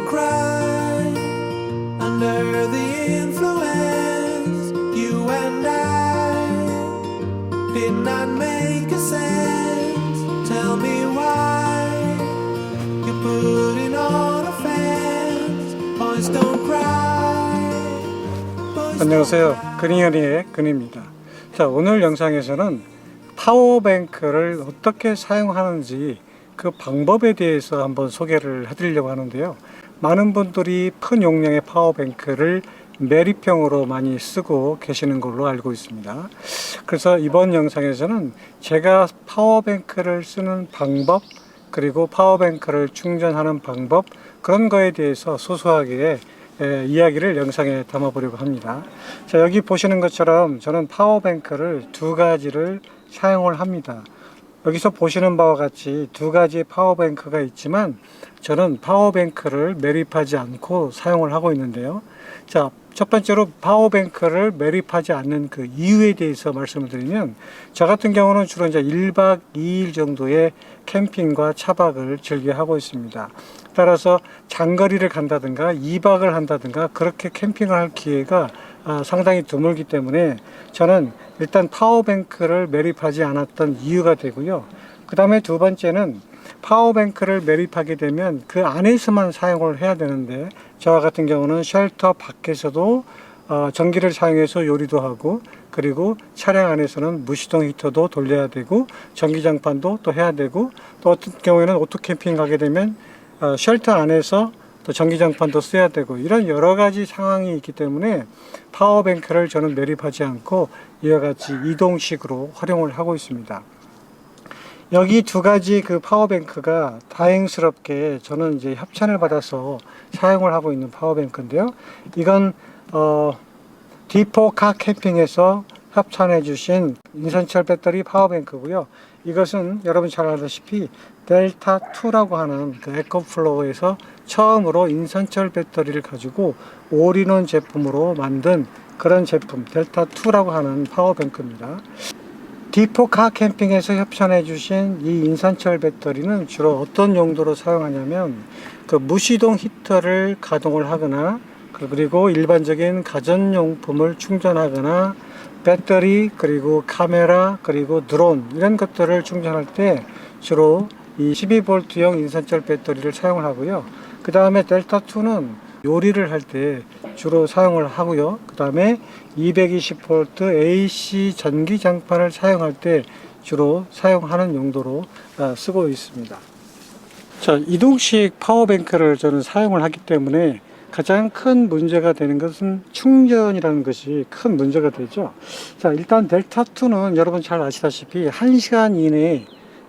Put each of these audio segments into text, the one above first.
cry under the influence. You and I did not make a sense. Tell me why you're putting on a fence. Boys don't cry. 안녕하세요. 그린이어리의 근입니다. 자, 오늘 영상에서는 파워뱅크를 어떻게 사용하는지 그 방법에 대해서 한번 소개를 해드리려고 하는데요. 많은 분들이 큰 용량의 파워뱅크를 매립형으로 많이 쓰고 계시는 걸로 알고 있습니다. 그래서 이번 영상에서는 제가 파워뱅크를 쓰는 방법, 그리고 파워뱅크를 충전하는 방법, 그런 거에 대해서 소소하게 이야기를 영상에 담아보려고 합니다. 자, 여기 보시는 것처럼 저는 파워뱅크를 두 가지를 사용을 합니다. 여기서 보시는 바와 같이 두 가지의 파워뱅크가 있지만 저는 파워뱅크를 매립하지 않고 사용을 하고 있는데요. 자, 첫 번째로 파워뱅크를 매립하지 않는 그 이유에 대해서 말씀을 드리면, 저 같은 경우는 주로 이제 1박 2일 정도의 캠핑과 차박을 즐겨 하고 있습니다. 따라서 장거리를 간다든가 2박을 한다든가 그렇게 캠핑을 할 기회가 상당히 드물기 때문에 저는 일단 파워뱅크를 매립하지 않았던 이유가 되고요. 그 다음에 두 번째는 파워뱅크를 매립하게 되면 그 안에서만 사용을 해야 되는데, 저와 같은 경우는 쉘터 밖에서도 전기를 사용해서 요리도 하고, 그리고 차량 안에서는 무시동 히터도 돌려야 되고, 전기장판도 또 해야 되고, 또 어떤 경우에는 오토캠핑 가게 되면 쉘터 안에서 또 전기장판도 써야 되고, 이런 여러 가지 상황이 있기 때문에 파워뱅크를 저는 매립하지 않고 이와 같이 이동식으로 활용을 하고 있습니다. 여기 두 가지 그 파워뱅크가 다행스럽게 저는 이제 협찬을 받아서 사용을 하고 있는 파워뱅크인데요. 이건 D4카 캠핑에서 협찬해 주신 인산철 배터리 파워뱅크고요. 이것은 여러분 잘 아다시피 델타2라고 하는 그 에코플로우에서 처음으로 인산철 배터리를 가지고 올인원 제품으로 만든 그런 제품, 델타2라고 하는 파워뱅크입니다. D4카 캠핑에서 협찬해 주신 이 인산철 배터리는 주로 어떤 용도로 사용하냐면, 그 무시동 히터를 가동을 하거나, 그리고 일반적인 가전용품을 충전하거나, 배터리, 그리고 카메라, 그리고 드론, 이런 것들을 충전할 때 주로 이 12V형 인산철 배터리를 사용을 하고요. 그 다음에 델타2는 요리를 할 때 주로 사용을 하고요. 그 다음에 220V AC 전기장판을 사용할 때 주로 사용하는 용도로 쓰고 있습니다. 자, 이동식 파워뱅크를 저는 사용을 하기 때문에 가장 큰 문제가 되는 것은 충전이라는 것이 큰 문제가 되죠. 자, 일단 델타2는 여러분 잘 아시다시피 1시간 이내에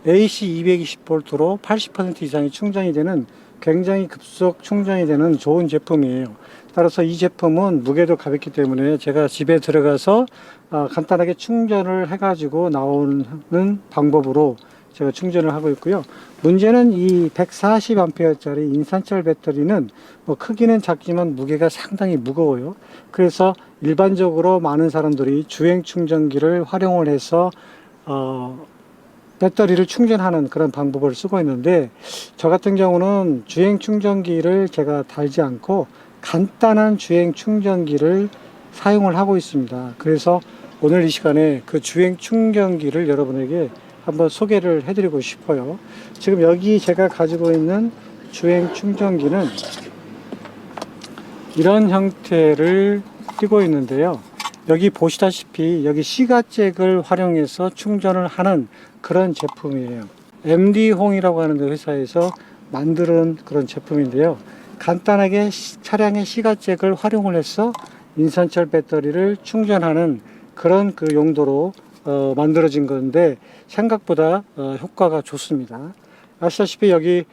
AC 220V로 80% 이상이 충전이 되는 굉장히 급속 충전이 되는 좋은 제품이에요. 따라서 이 제품은 무게도 가볍기 때문에 제가 집에 들어가서 간단하게 충전을 해가지고 나오는 방법으로 제가 충전을 하고 있고요. 문제는 이 140A짜리 인산철 배터리는 크기는 작지만 무게가 상당히 무거워요. 그래서 일반적으로 많은 사람들이 주행 충전기를 활용을 해서 배터리를 충전하는 그런 방법을 쓰고 있는데, 저 같은 경우는 주행 충전기를 제가 달지 않고 간단한 주행 충전기를 사용을 하고 있습니다. 그래서 오늘 이 시간에 그 주행 충전기를 여러분에게 한번 소개를 해드리고 싶어요. 지금 여기 제가 가지고 있는 주행 충전기는 이런 형태를 띄고 있는데요. 여기 보시다시피 여기 시가잭을 활용해서 충전을 하는 그런 제품이에요. MD홍이라고 하는 회사에서 만드는 그런 제품인데요. 간단하게 차량의 시가잭을 활용을 해서 인산철 배터리를 충전하는 그런 그 용도로 만들어진 건데, 생각보다 효과가 좋습니다. 아시다시피 여기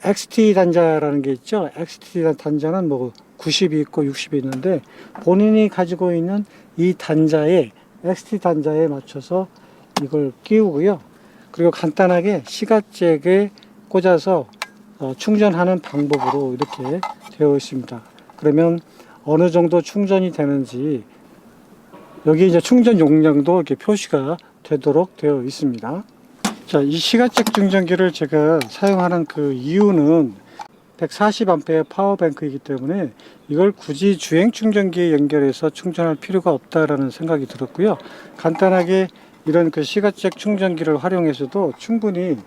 XT 단자라는 게 있죠. XT 단자는 뭐 90이 있고 60이 있는데, 본인이 가지고 있는 이 단자에, XT 단자에 맞춰서 이걸 끼우고요. 그리고 간단하게 시가잭에 꽂아서 충전하는 방법으로 이렇게 되어 있습니다. 그러면 어느 정도 충전이 되는지 여기 이제 충전 용량도 이렇게 표시가 되도록 되어 있습니다. 자, 이 시가책 충전기를 제가 사용하는 그 이유는 140A 파워뱅크이기 때문에 이걸 굳이 주행 충전기에 연결해서 충전할 필요가 없다라는 생각이 들었고요. 간단하게 이런 그 시가책 충전기를 활용해서도 충분히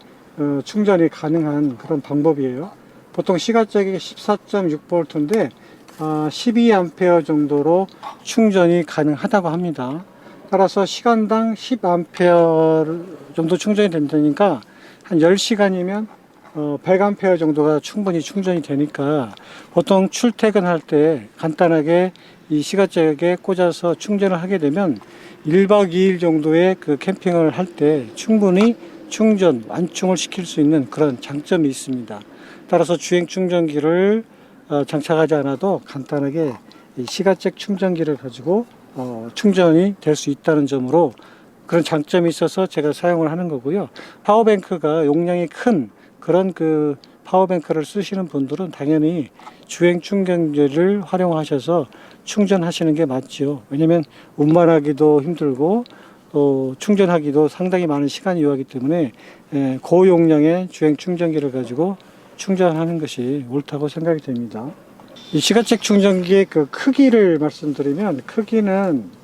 충전이 가능한 그런 방법이에요. 보통 시가책이 14.6V인데 12A 정도로 충전이 가능하다고 합니다. 따라서 시간당 10A 정도 충전이 된다니까 한 10시간이면 100A 정도가 충분히 충전이 되니까 보통 출퇴근할 때 간단하게 이 시가책에 꽂아서 충전을 하게 되면 1박 2일 정도의 그 캠핑을 할 때 충분히 충전, 완충을 시킬 수 있는 그런 장점이 있습니다. 따라서 주행 충전기를 장착하지 않아도 간단하게 이 시가책 충전기를 가지고 충전이 될 수 있다는 점으로 그런 장점이 있어서 제가 사용을 하는 거고요. 파워뱅크가 용량이 큰 그런 그 파워뱅크를 쓰시는 분들은 당연히 주행 충전기를 활용하셔서 충전하시는 게 맞죠. 왜냐면 운반하기도 힘들고 또 충전하기도 상당히 많은 시간이 요하기 때문에 고용량의 주행 충전기를 가지고 충전하는 것이 옳다고 생각이 됩니다. 이 시가책 충전기의 그 크기를 말씀드리면 크기는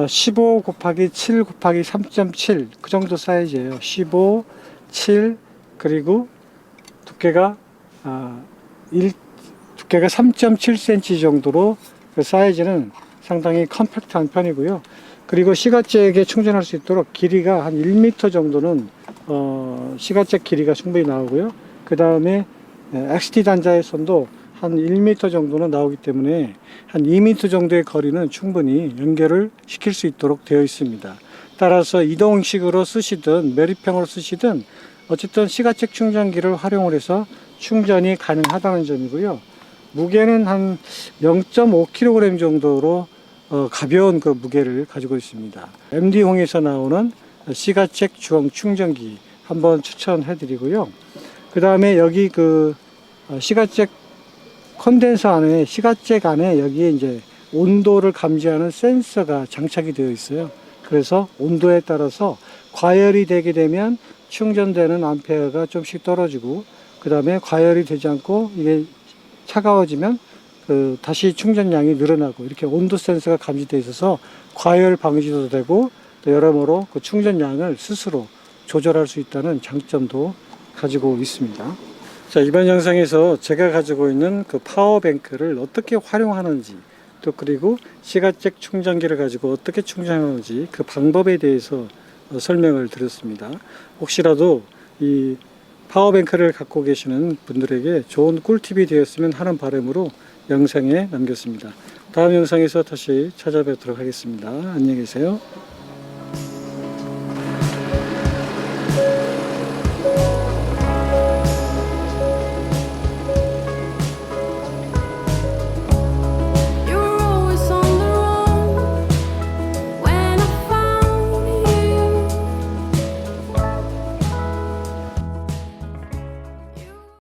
15 곱하기 7 곱하기 3.7 그 정도 사이즈예요. 15, 7 그리고 두께가 3.7cm 정도로 그 사이즈는 상당히 컴팩트한 편이고요. 그리고 시가책에 충전할 수 있도록 길이가 한 1m 정도는 시가책 길이가 충분히 나오고요. 그 다음에 XT 단자의 선도 한 1m 정도는 나오기 때문에 한 2m 정도의 거리는 충분히 연결을 시킬 수 있도록 되어 있습니다. 따라서 이동식으로 쓰시든 매립형으로 쓰시든 어쨌든 시가책 충전기를 활용을 해서 충전이 가능하다는 점이고요. 무게는 한 0.5kg 정도로 가벼운 그 무게를 가지고 있습니다. MD홍에서 나오는 시가책 주행 충전기 한번 추천해 드리고요. 그 다음에 여기 그 시가책 컨덴서 안에 시가책 안에 여기에 이제 온도를 감지하는 센서가 장착이 되어 있어요. 그래서 온도에 따라서 과열이 되게 되면 충전되는 암페어가 좀씩 떨어지고 그 다음에 과열이 되지 않고 이게 차가워지면 다시 충전량이 늘어나고 이렇게 온도 센서가 감지되어 있어서 과열 방지도 되고 또 여러모로 그 충전량을 스스로 조절할 수 있다는 장점도 가지고 있습니다. 자, 이번 영상에서 제가 가지고 있는 그 파워뱅크를 어떻게 활용하는지 또 그리고 시가책 충전기를 가지고 어떻게 충전하는지 그 방법에 대해서 설명을 드렸습니다. 혹시라도 이 파워뱅크를 갖고 계시는 분들에게 좋은 꿀팁이 되었으면 하는 바람으로 영상에 남겼습니다. 다음 영상에서 다시 찾아뵙도록 하겠습니다. 안녕히 계세요.